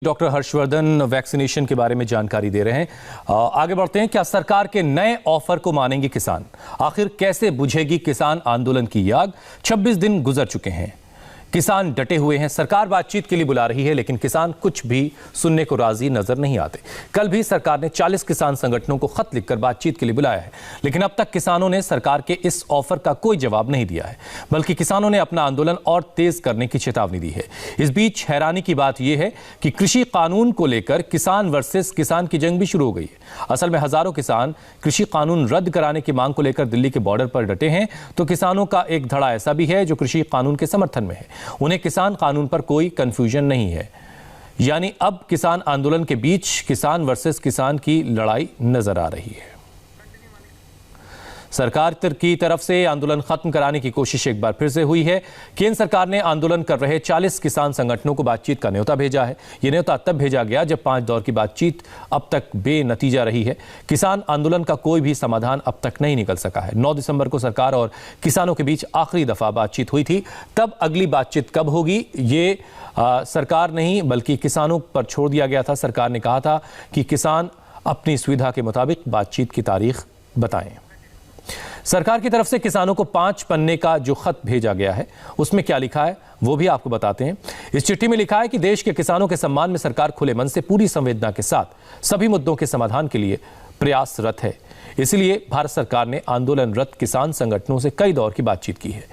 Doctor Harshvardhan vaccination के बारे में जानकारी दे रहे हैं। आगे बढ़ते हैं। क्या सरकार के नए ऑफर को मानेंगे किसान? आखिर कैसे बुझेगी किसान आंदोलन की आग? 26 दिन गुजर चुके हैं, किसान डटे हुए हैं। सरकार बातचीत के लिए बुला रही है, लेकिन किसान कुछ भी सुनने को राजी नजर नहीं आते। कल भी सरकार ने 40 किसान संगठनों को खत लिखकर बातचीत के लिए बुलाया है, लेकिन अब तक किसानों ने सरकार के इस ऑफर का कोई जवाब नहीं दिया है, बल्कि किसानों ने अपना आंदोलन और तेज करने की चेतावनी दी है। इस बीच हैरानी की बात यह है कि कृषि कानून को लेकर किसान वर्सेस किसान की जंग भी शुरू हो गई है। असल में हजारों किसान कृषि कानून रद्द कराने की मांग को लेकर दिल्ली के बॉर्डर पर डटे हैं, तो किसानों का एक धड़ा ऐसा भी है जो कृषि कानून के समर्थन में है। उन्हें किसान कानून पर कोई कंफ्यूजन नहीं है। यानी अब किसान आंदोलन के बीच किसान वर्सेस किसान की लड़ाई नजर आ रही है। सरकार की तरफ से आंदोलन खत्म कराने की कोशिश एक बार फिर से हुई है। केंद्र सरकार ने आंदोलन कर रहे 40 किसान संगठनों को बातचीत का न्योता भेजा है। यह न्योता तब भेजा गया जब 5 दौर की बातचीत अब तक बेनतीजा रही है। किसान आंदोलन का कोई भी समाधान अब तक नहीं निकल सका है। 9 दिसंबर को सरकार और किसानों के बीच आखिरी दफा बातचीत हुई थी। तब अगली बातचीत कब होगी ये सरकार नहीं बल्कि किसानों पर छोड़ दिया गया था। सरकार ने कहा था कि किसान अपनी सुविधा के मुताबिक बातचीत की तारीख बताएं। सरकार की तरफ से किसानों को 5 पन्ने का जो खत भेजा गया है, उसमें क्या लिखा है वो भी आपको बताते हैं। इस चिट्ठी में लिखा है कि देश के किसानों के सम्मान में सरकार खुले मन से पूरी संवेदना के साथ सभी मुद्दों के समाधान के लिए प्रयासरत है। इसलिए भारत सरकार ने आंदोलनरत किसान संगठनों से कई दौर की बातचीत की है।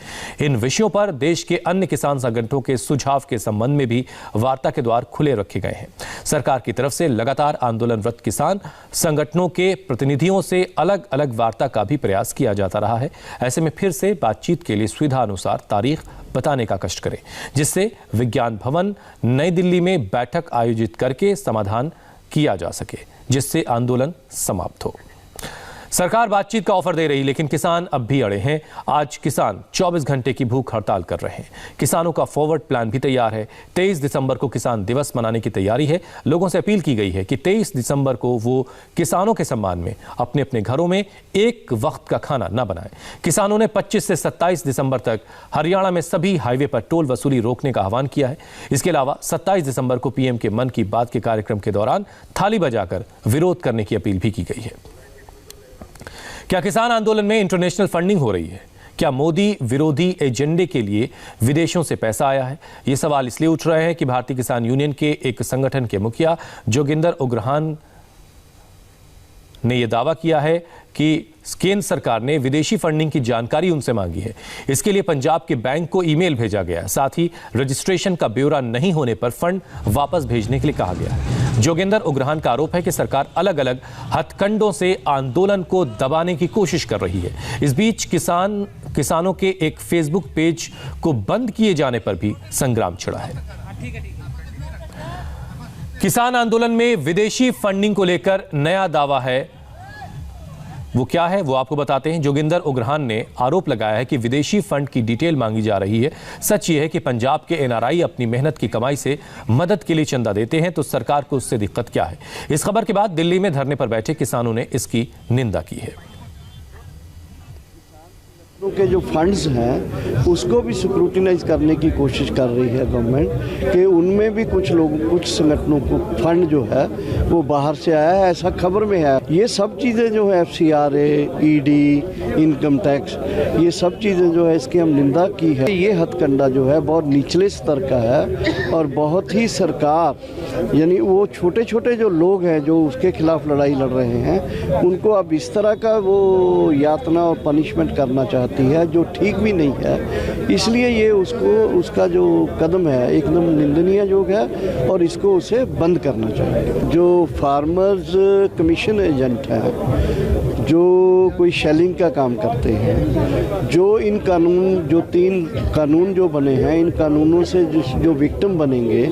इन विषयों पर देश के अन्य किसान संगठनों के सुझाव के संबंध में भी वार्ता के द्वार खुले रखे गए हैं। सरकार की तरफ से लगातार आंदोलनरत किसान संगठनों के प्रतिनिधियों से अलग अलग वार्ता का भी प्रयास किया जाता रहा है। ऐसे में फिर से बातचीत के लिए सुविधा अनुसार तारीख बताने का कष्ट करें, जिससे विज्ञान भवन नई दिल्ली में बैठक आयोजित करके समाधान किया जा सके, जिससे आंदोलन समाप्त हो। सरकार बातचीत का ऑफर दे रही, लेकिन किसान अब भी अड़े हैं। आज किसान 24 घंटे की भूख हड़ताल कर रहे हैं। किसानों का फॉरवर्ड प्लान भी तैयार है। 23 दिसंबर को किसान दिवस मनाने की तैयारी है। लोगों से अपील की गई है कि 23 दिसंबर को वो किसानों के सम्मान में अपने अपने घरों में एक वक्त का खाना न बनाएं। किसानों ने 25 से 27 दिसंबर तक हरियाणा में सभी हाईवे पर टोल वसूली रोकने का आह्वान किया है। इसके अलावा 27 दिसंबर को पीएम के मन की बात के कार्यक्रम के दौरान थाली बजाकर विरोध करने की अपील भी की गई है। क्या किसान आंदोलन में इंटरनेशनल फंडिंग हो रही है? क्या मोदी विरोधी एजेंडे के लिए विदेशों से पैसा आया है? ये सवाल इसलिए उठ रहे हैं कि भारतीय किसान यूनियन के एक संगठन के मुखिया जोगिंदर उग्रहान ने यह दावा किया है कि केंद्र सरकार ने विदेशी फंडिंग की जानकारी उनसे मांगी है। इसके लिए पंजाब के बैंक को ईमेल भेजा गया है। साथ ही रजिस्ट्रेशन का ब्यौरा नहीं होने पर फंड वापस भेजने के लिए कहा गया है। जोगिंदर उग्रहान का आरोप है कि सरकार अलग अलग हथकंडों से आंदोलन को दबाने की कोशिश कर रही है। इस बीच किसानों के एक फेसबुक पेज को बंद किए जाने पर भी संग्राम छिड़ा है। किसान आंदोलन में विदेशी फंडिंग को लेकर नया दावा है। वो क्या है वो आपको बताते हैं। जोगिंदर उग्रहान ने आरोप लगाया है कि विदेशी फंड की डिटेल मांगी जा रही है। सच ये है कि पंजाब के एनआरआई अपनी मेहनत की कमाई से मदद के लिए चंदा देते हैं, तो सरकार को उससे दिक्कत क्या है? इस खबर के बाद दिल्ली में धरने पर बैठे किसानों ने इसकी निंदा की है। के जो फंड्स हैं उसको भी स्क्रूटिनाइज करने की कोशिश कर रही है गवर्नमेंट कि उनमें भी कुछ संगठनों को फंड जो है वो बाहर से आया है, ऐसा खबर में है। ये सब चीज़ें जो है FCRA, ED, इनकम टैक्स, ये सब चीज़ें जो है इसकी हम निंदा की है। ये हथकंडा जो है बहुत निचले स्तर का है और बहुत ही सरकार यानी वो छोटे छोटे जो लोग हैं जो उसके खिलाफ लड़ाई लड़ रहे हैं उनको अब इस तरह का वो यातना और पनिशमेंट करना चाहती है जो ठीक भी नहीं है। इसलिए ये उसका जो कदम है एकदम निंदनीय योग है और इसको उसे बंद करना चाहिए। जो फार्मर्स कमीशन एजेंट हैं, जो कोई शेलिंग का काम करते हैं, जो इन जो 3 कानून जो बने हैं, इन कानूनों से जो विक्टिम बनेंगे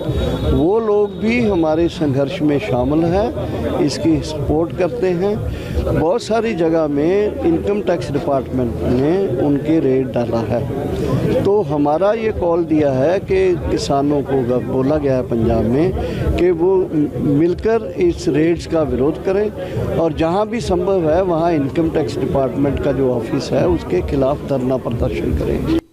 वो लोग भी हमारे संघर्ष में शामिल हैं, इसकी सपोर्ट करते हैं। बहुत सारी जगह में इनकम टैक्स डिपार्टमेंट ने उनके रेट डाला है। तो हमारा ये कॉल दिया है कि किसानों को बोला गया है पंजाब में कि वो मिलकर इस रेट्स का विरोध करें और जहां भी संभव है वहां इनकम टैक्स डिपार्टमेंट का जो ऑफिस है उसके खिलाफ धरना प्रदर्शन करें।